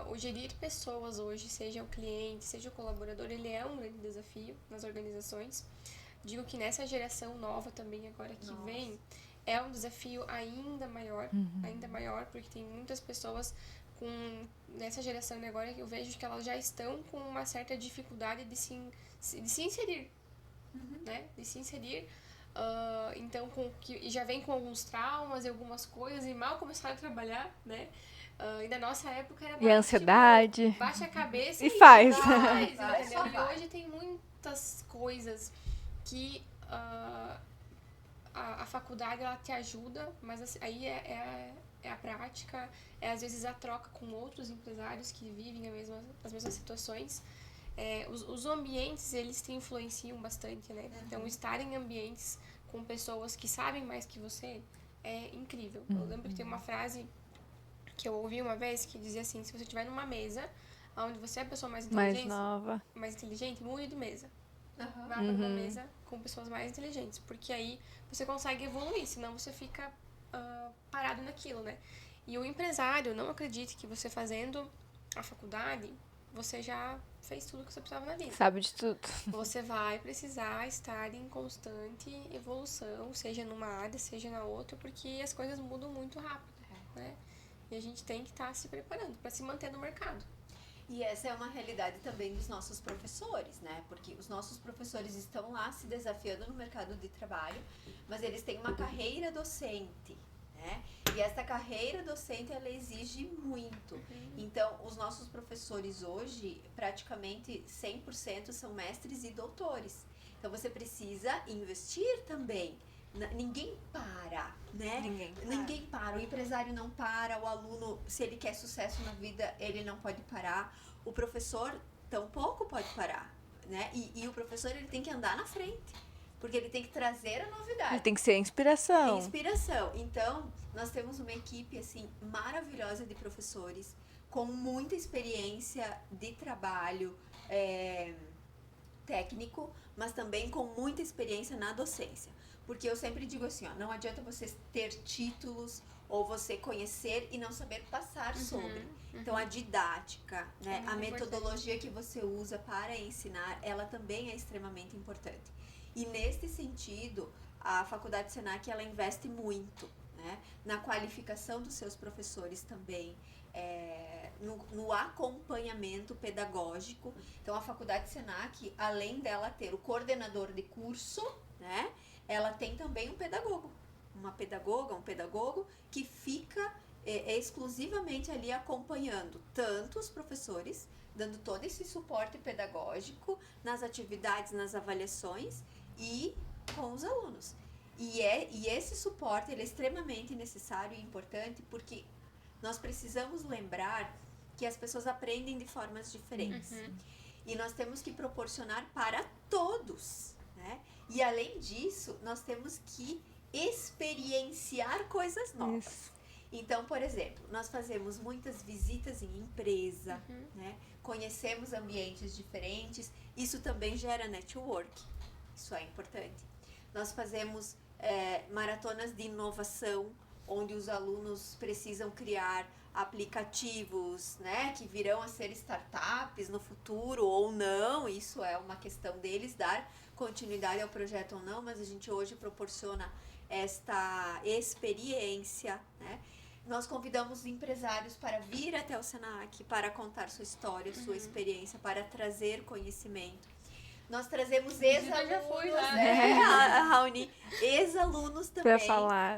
o gerir pessoas hoje, seja o cliente, seja o colaborador, ele é um grande desafio nas organizações. Digo que nessa geração nova também, agora que vem, é um desafio ainda maior, porque tem muitas pessoas nessa geração de agora que eu vejo que elas já estão com uma certa dificuldade de se inserir, né? De se inserir. Então, e já vem com alguns traumas e algumas coisas e mal começaram a trabalhar, né? E na nossa época era mais, E a ansiedade. Tipo, baixa a cabeça E faz. Entendeu? E hoje tem muitas coisas que a faculdade ela te ajuda, mas assim, aí é a prática, às vezes a troca com outros empresários que vivem as mesmas situações. Os ambientes, eles te influenciam bastante, né? Então, estar em ambientes com pessoas que sabem mais que você é incrível. Eu lembro que tem uma frase que eu ouvi uma vez que dizia assim, se você estiver numa mesa onde você é a pessoa mais inteligente, mude de mesa. Vá para uma mesa com pessoas mais inteligentes, porque aí você consegue evoluir, senão você fica parado naquilo, né? E o empresário, não acredite que você fazendo a faculdade, você já fez tudo que você precisava na vida. Sabe de tudo. Você vai precisar estar em constante evolução, seja numa área, seja na outra, porque as coisas mudam muito rápido, né? E a gente tem que estar se preparando para se manter no mercado. E essa é uma realidade também dos nossos professores, né? Porque os nossos professores estão lá se desafiando no mercado de trabalho, mas eles têm uma carreira docente, né? E essa carreira docente, ela exige muito. Então, os nossos professores hoje, praticamente 100% são mestres e doutores. Então, você precisa investir também. Ninguém para, né? Ninguém para. O empresário não para, o aluno, se ele quer sucesso na vida, ele não pode parar. O professor tampouco pode parar, né? E o professor, ele tem que andar na frente, porque ele tem que trazer a novidade. Ele tem que ser a inspiração. Inspiração. Então, nós temos uma equipe, assim, maravilhosa de professores, com muita experiência de trabalho, técnico, mas também com muita experiência na docência. Porque eu sempre digo assim, ó, não adianta você ter títulos ou você conhecer e não saber passar sobre. Então, a didática, né, a metodologia que você usa para ensinar, ela também é extremamente importante. E, nesse sentido, a Faculdade Senac, ela investe muito, né, na qualificação dos seus professores também, no acompanhamento pedagógico. Então, a Faculdade Senac, além dela ter o coordenador de curso, né, ela tem também um pedagogo. Uma pedagoga, um pedagogo que fica exclusivamente ali acompanhando tanto os professores, dando todo esse suporte pedagógico nas atividades, nas avaliações e com os alunos. E esse suporte ele é extremamente necessário e importante porque nós precisamos lembrar que as pessoas aprendem de formas diferentes. E nós temos que proporcionar para todos, né? E além disso, nós temos que experienciar coisas novas. Isso. Então, por exemplo, nós fazemos muitas visitas em empresa, né? Conhecemos ambientes diferentes, isso também gera network, isso é importante. Nós fazemos maratonas de inovação, onde os alunos precisam criar aplicativos, né, que virão a ser startups no futuro ou não, isso é uma questão deles, dar continuidade ao projeto ou não, mas a gente hoje proporciona esta experiência, né? Nós convidamos empresários para vir até o Senac, para contar sua história, sua experiência, para trazer conhecimento. Nós trazemos ex-alunos, Raoni, ex-alunos também,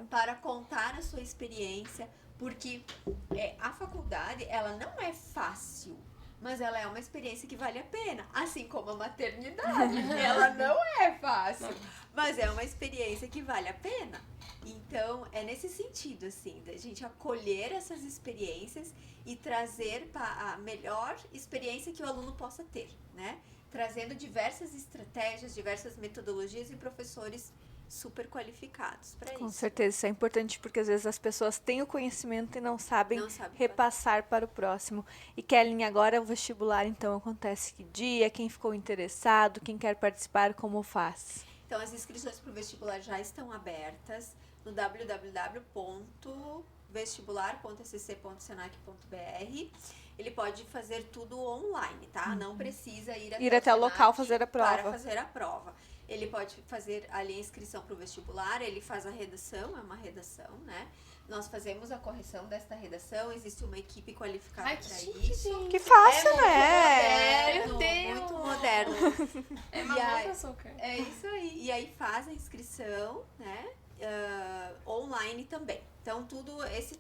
para contar a sua experiência, porque a faculdade, ela não é fácil, mas ela é uma experiência que vale a pena, assim como a maternidade, ela não é fácil, mas é uma experiência que vale a pena. Então, é nesse sentido, assim, da gente acolher essas experiências e trazer a melhor experiência que o aluno possa ter, né? Trazendo diversas estratégias, diversas metodologias e professores super qualificados para isso. Com certeza, isso é importante porque às vezes as pessoas têm o conhecimento e não sabem repassar para o próximo. E Kellen, agora o vestibular então acontece que dia, quem ficou interessado, quem quer participar, como faz? Então as inscrições para o vestibular já estão abertas no www.vestibular.scc.senac.br. Ele pode fazer tudo online, tá? Não precisa ir até o local fazer a prova. Para fazer a prova. Ele pode fazer ali a inscrição para o vestibular, ele faz a redação, é uma redação, né? Nós fazemos a correção desta redação, existe uma equipe qualificada para isso. Que fácil, né? Muito moderno. É mamão com açúcar. É isso aí. E aí faz a inscrição, né? Online também. Então, todo esse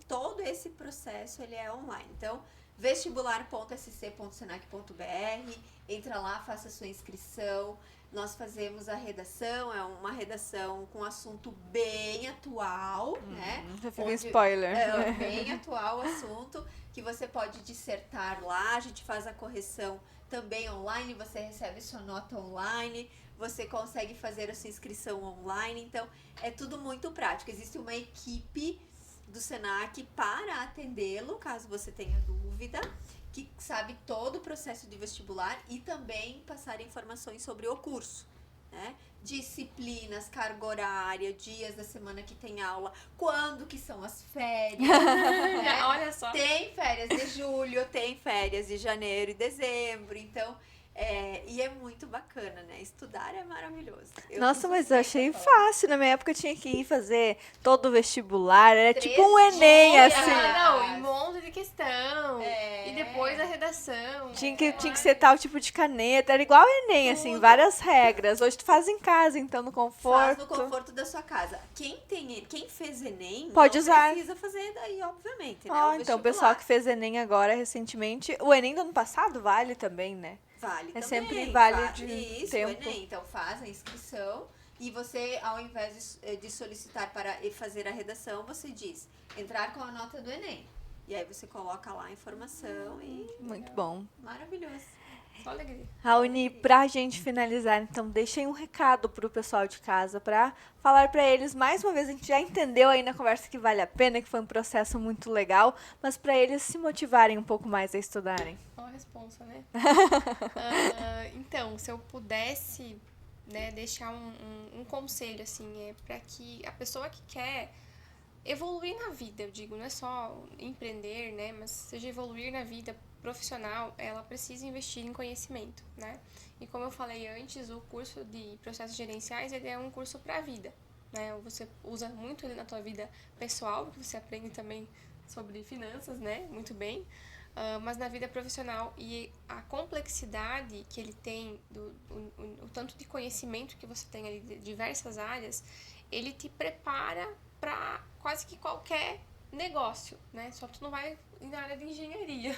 processo, ele é online. Então, vestibular.sc.senac.br, entra lá, faça a sua inscrição. Nós fazemos a redação, é uma redação com assunto bem atual, né? Já fica spoiler. É bem atual o assunto, que você pode dissertar lá, a gente faz a correção também online, você recebe sua nota online, você consegue fazer a sua inscrição online, então é tudo muito prático. Existe uma equipe do Senac para atendê-lo, caso você tenha dúvida, que sabe todo o processo de vestibular e também passar informações sobre o curso, né? Disciplinas, carga horária, dias da semana que tem aula, quando que são as férias, né? Olha só. Tem férias de julho, tem férias de janeiro e dezembro, então... e é muito bacana, né? Estudar é maravilhoso. Nossa, mas eu achei fácil. Na minha época eu tinha que ir fazer todo o vestibular. Era tipo um Enem, assim. Não, um monte de questão. E depois a redação. Tinha que ser tal tipo de caneta. Era igual Enem, assim, várias regras. Hoje tu faz em casa, então, no conforto. Faz no conforto da sua casa. Quem fez Enem pode usar. Precisa fazer daí, obviamente, né? Então, o pessoal que fez Enem agora, recentemente... O Enem do ano passado vale também, né? Vale também. Sempre vale de tempo. Enem. Então, faz a inscrição e você, ao invés de solicitar para fazer a redação, você diz, entrar com a nota do Enem. E aí você coloca lá a informação e... Muito bom. Maravilhoso. Só alegria. Raoni, pra gente finalizar, então, deixem um recado pro pessoal de casa pra falar pra eles, mais uma vez, a gente já entendeu aí na conversa que vale a pena, que foi um processo muito legal, mas pra eles se motivarem um pouco mais a estudarem. a responsa, né? Então, se eu pudesse, né, deixar um conselho, assim, para que a pessoa que quer evoluir na vida, eu digo, não é só empreender, né, mas seja evoluir na vida profissional, ela precisa investir em conhecimento, né? E como eu falei antes, o curso de processos gerenciais, ele é um curso para a vida, né? Você usa muito ele na tua vida pessoal, porque você aprende também sobre finanças, né? Muito bem. Mas na vida profissional e a complexidade que ele tem, o tanto de conhecimento que você tem ali de diversas áreas, ele te prepara para quase que qualquer negócio, né? Só tu não vai na área de engenharia,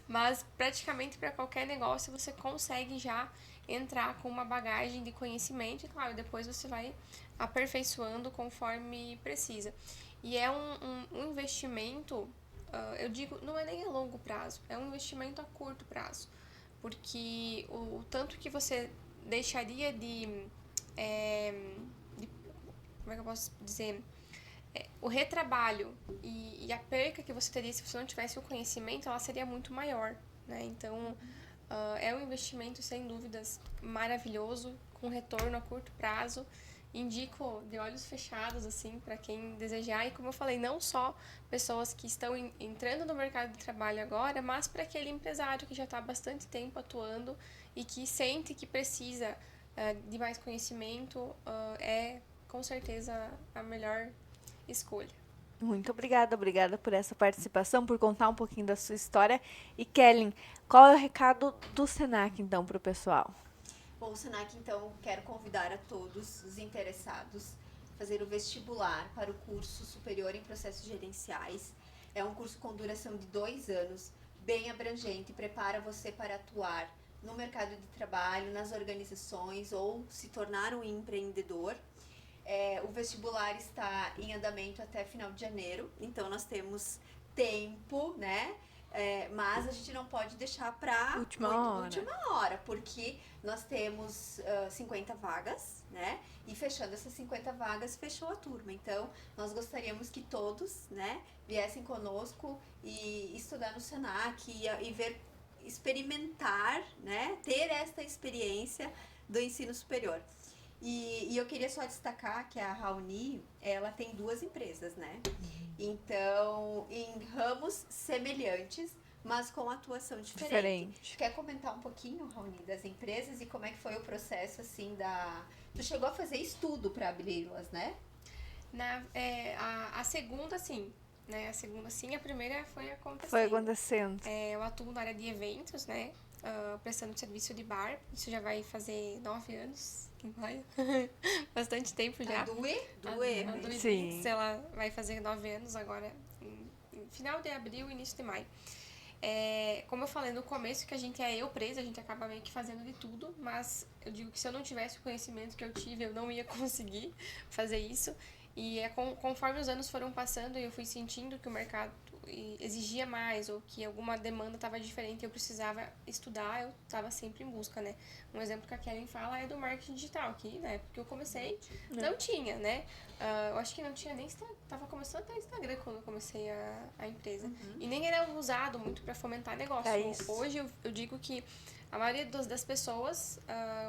mas praticamente para qualquer negócio você consegue já entrar com uma bagagem de conhecimento e, claro, depois você vai aperfeiçoando conforme precisa. E é um investimento, eu digo, não é nem a longo prazo, é um investimento a curto prazo, porque o tanto que você deixaria como é que eu posso dizer, o retrabalho e a perca que você teria se você não tivesse o conhecimento, ela seria muito maior, né? Então, é um investimento, sem dúvidas, maravilhoso, com retorno a curto prazo. Indico de olhos fechados, assim, para quem desejar. E como eu falei, não só pessoas que estão entrando no mercado de trabalho agora, mas para aquele empresário que já está há bastante tempo atuando e que sente que precisa de mais conhecimento, é com certeza a melhor escolha. Muito obrigada por essa participação, por contar um pouquinho da sua história. E Kellen, qual é o recado do Senac, então, para o pessoal? Bom, o Senac, então, quero convidar a todos os interessados a fazer o vestibular para o curso superior em processos gerenciais. É um curso com duração de 2 anos, bem abrangente, prepara você para atuar no mercado de trabalho, nas organizações ou se tornar um empreendedor. O vestibular está em andamento até final de janeiro, então nós temos tempo, né? Mas a gente não pode deixar para última hora, porque nós temos 50 vagas, né? E fechando essas 50 vagas, fechou a turma. Então, nós gostaríamos que todos, né, viessem conosco e estudar no Senac e ver, experimentar, né, ter esta experiência do ensino superior. E eu queria só destacar que a Raoni, ela tem 2 empresas, né? Então, em ramos semelhantes, mas com atuação diferente. Quer comentar um pouquinho, Raoni, das empresas e como é que foi o processo, assim, Tu chegou a fazer estudo para abri-las, né? A segunda, sim. Né? A segunda, sim. A primeira foi acontecendo. Foi acontecendo. Eu atuo na área de eventos, né? Prestando serviço de bar. Isso já vai fazer 9 anos. Quem vai? Bastante tempo já. A Due Sim. Ela vai fazer 9 anos agora, em final de abril, início de maio. Como eu falei no começo, que a gente é eu presa, a gente acaba meio que fazendo de tudo, mas eu digo que se eu não tivesse o conhecimento que eu tive, eu não ia conseguir fazer isso. E conforme os anos foram passando e eu fui sentindo que o mercado exigia mais ou que alguma demanda estava diferente e eu precisava estudar, eu estava sempre em busca, né? Um exemplo que a Kellen fala é do marketing digital, que na época que eu comecei não tinha, né? Eu acho que não tinha nem Instagram, estava começando até Instagram quando eu comecei a empresa. E nem era usado muito para fomentar negócio. Hoje eu digo que a maioria das pessoas,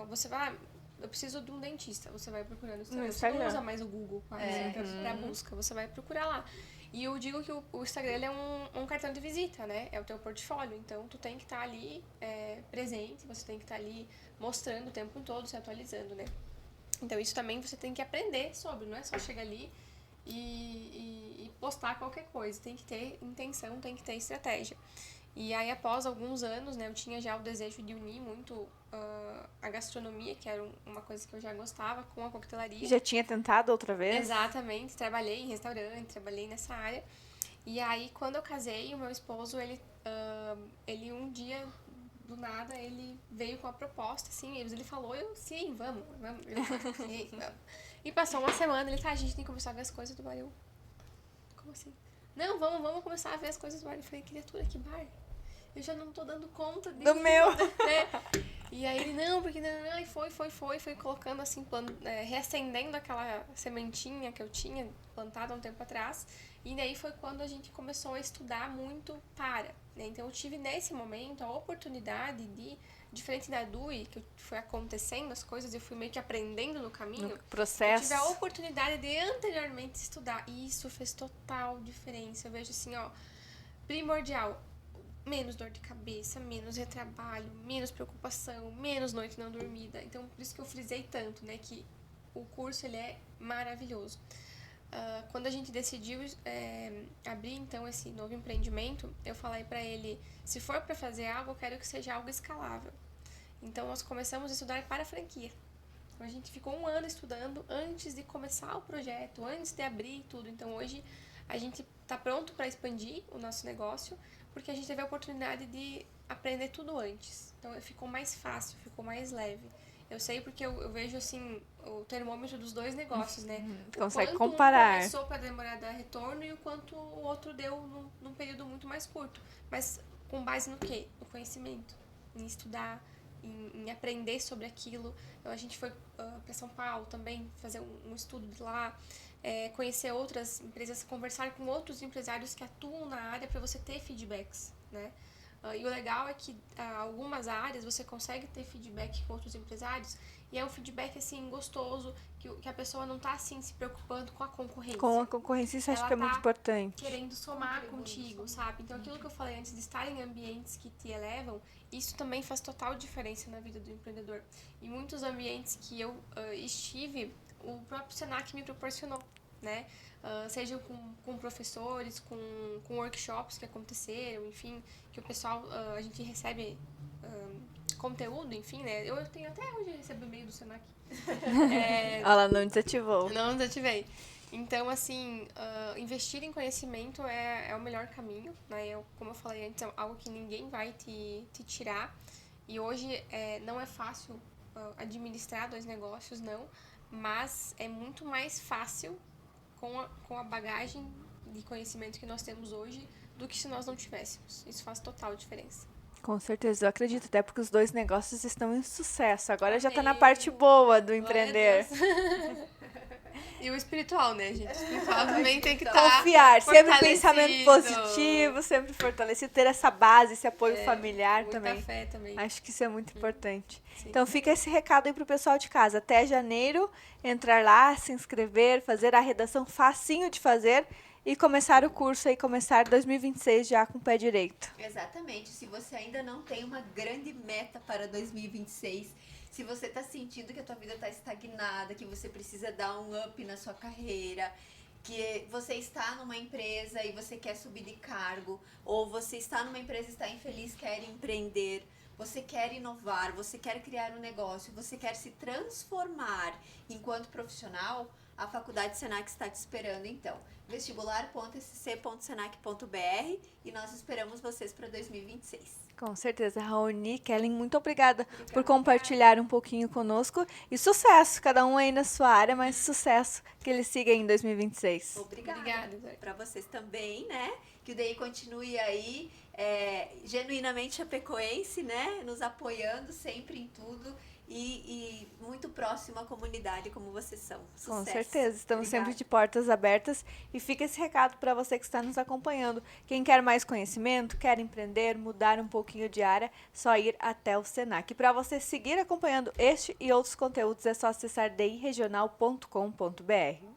você vai... Eu preciso de um dentista, você vai procurar no Instagram. Você não usa mais o Google para busca, você vai procurar lá. E eu digo que o Instagram ele é um cartão de visita, né? É o teu portfólio. Então, tu tem que estar ali presente, você tem que estar ali mostrando o tempo todo, se atualizando, né? Então, isso também você tem que aprender sobre, não é só chegar ali e postar qualquer coisa. Tem que ter intenção, tem que ter estratégia. E aí, após alguns anos, né, eu tinha já o desejo de unir muito a gastronomia, que era uma coisa que eu já gostava, com a coquetelaria. Já tinha tentado outra vez? Exatamente, trabalhei em restaurante, trabalhei nessa área. E aí, quando eu casei, o meu esposo, ele um dia, do nada, ele veio com a proposta, assim, ele falou, sim, vamos. Sim, vamos. E passou uma semana, ele, a gente tem que começar a ver as coisas do bar. Eu, como assim? Não, vamos começar a ver as coisas do bar. Eu falei, criatura, que bar? Eu já não tô dando conta do meu. Né? E aí ele, não, porque não, e foi colocando assim, reacendendo aquela sementinha que eu tinha plantado há um tempo atrás. E daí foi quando a gente começou a estudar muito né? Então, eu tive nesse momento a oportunidade de, diferente da DUI, que foi acontecendo as coisas, eu fui meio que aprendendo no caminho. No Eu processo. tive a oportunidade de anteriormente estudar. E isso fez total diferença. Eu vejo assim, ó, primordial. Menos dor de cabeça, menos retrabalho, menos preocupação, menos noite não dormida. Então, por isso que eu frisei tanto, né, que o curso, ele é maravilhoso. Quando a gente decidiu abrir, então, esse novo empreendimento, eu falei pra ele, se for pra fazer algo, eu quero que seja algo escalável. Então, nós começamos a estudar para a franquia. Então, a gente ficou 1 ano estudando antes de começar o projeto, antes de abrir tudo. Então, hoje, a gente tá pronto para expandir o nosso negócio, porque a gente teve a oportunidade de aprender tudo antes. Então, ficou mais fácil, ficou mais leve. Eu sei porque eu vejo, assim, o termômetro dos 2 negócios, né? Consegue o quanto comparar. um começou para demorar a dar retorno e o quanto o outro deu num período muito mais curto. Mas com base no quê? No conhecimento, em estudar, em aprender sobre aquilo. Então, a gente foi para São Paulo também fazer um estudo de lá, conhecer outras empresas, conversar com outros empresários que atuam na área para você ter feedbacks, né? E o legal é que algumas áreas você consegue ter feedback com outros empresários e é um feedback assim gostoso, que a pessoa não tá assim se preocupando com a concorrência. Com a concorrência, isso acho que é muito importante. Querendo somar contigo, sabe? Então aquilo que eu falei antes de estar em ambientes que te elevam, isso também faz total diferença na vida do empreendedor. E muitos ambientes que eu estive, o próprio Senac me proporcionou, né? Seja com professores, com workshops que aconteceram, enfim, que o pessoal, a gente recebe conteúdo, enfim, né? Eu tenho até hoje recebo e-mail do Senac. Ela não desativou. Não desativei. Então, assim, investir em conhecimento é o melhor caminho, né? Como eu falei antes, é algo que ninguém vai te tirar. E hoje não é fácil administrar 2 negócios, não. Mas é muito mais fácil com a bagagem de conhecimento que nós temos hoje do que se nós não tivéssemos. Isso faz total diferença. Com certeza, eu acredito, até porque os 2 negócios estão em sucesso. Agora já tá na Amém. parte boa do empreender. E o espiritual, né, gente? O espiritual também tem que estar Confiar, sempre fortalecido. pensamento positivo, sempre fortalecido, ter essa base, esse apoio familiar Muita também. fé também. Acho que isso é muito importante. Sim. Então fica esse recado aí pro pessoal de casa. Até janeiro, entrar lá, se inscrever, fazer a redação facinho de fazer e começar o curso aí, começar 2026 já com o pé direito. Exatamente. Se você ainda não tem uma grande meta para 2026, se você está sentindo que a tua vida está estagnada, que você precisa dar um up na sua carreira, que você está numa empresa e você quer subir de cargo, ou você está numa empresa e está infeliz, quer empreender, você quer inovar, você quer criar um negócio, você quer se transformar enquanto profissional, a Faculdade Senac está te esperando então. vestibular.sc.senac.br e nós esperamos vocês para 2026. Com certeza, Raoni, Kellen, muito obrigada por compartilhar um pouquinho conosco. E sucesso, cada um aí na sua área, mas sucesso que ele siga em 2026. Obrigada para vocês também, né? Que o DI continue aí genuinamente chapecoense, né? Nos apoiando sempre em tudo e muito próximo à comunidade como vocês são. Sucesso. Com certeza, estamos Obrigada. sempre de portas abertas e fica esse recado para você que está nos acompanhando. Quem quer mais conhecimento, quer empreender, mudar um pouquinho de área, só ir até o Senac. E para você seguir acompanhando este e outros conteúdos é só acessar diregional.com.br.